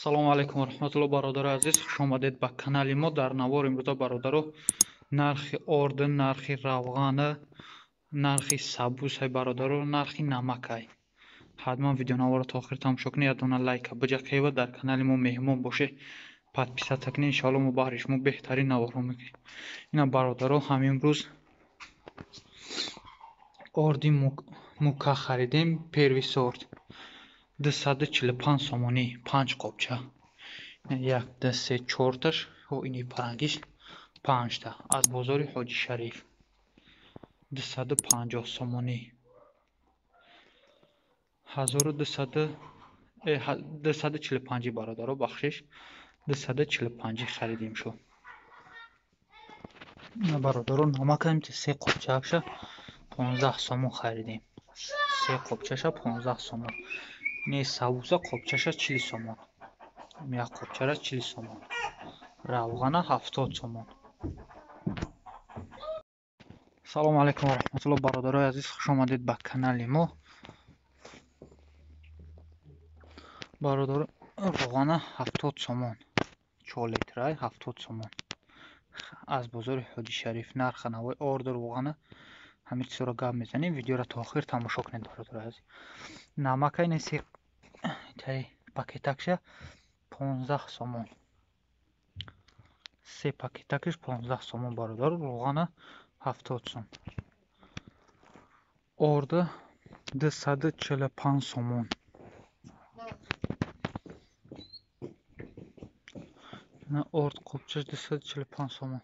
Салому алейкум ва раҳматуллоҳ. Бародари азиз, хуш омадед ба канали мо. Дар навори имрӯза бародаро нархи орден, нархи равғана, нархи сабусай бародаро, нархи намакай. ҳатман видеонаворро то охир тамошо кунед. ядона лайка биҷақева, дар канали мо меҳмон боше, подписатся кунед. Иншоалло мо баҳри шумо беҳтарин наворҳо мегирем. ина бародаро ҳам имрӯз орди мука харидем. Первый сорт 245 сомонӣ 5 қопча. 1 2 3 4 таш ини парангиш 5 та аз бозори ҳоҷи шариф 250 сомонӣ 245 бародаро бахшиш 245 харидем шо. бародаро намакаем 3 қопчаша 15 сомон харидем. 3 қопчаша 15 сомон. Не сабуса қопчаша 40 сомон. Як қопчара 40 сомон. Равғана 70 сомон. Салому алейкум ва раҳматуллоҳ. Бародарои азиз, хуш омадед ба канали мо. Бародаро равғана 70 сомон. 4 литрай 70 сомон. Аз бозори ҳоҷи шариф. Нарха навои ордер равғана ҳамин чизро гап мезанем. Видеоро то охир тамошо кунед бародарои азиз. Намакай неси пакетакша 15 сомон. 3 пакетакиш 15 сомон бародаро. равғана 70 сом. Орда 245 сомон. На орд қопчаш 245 сомон.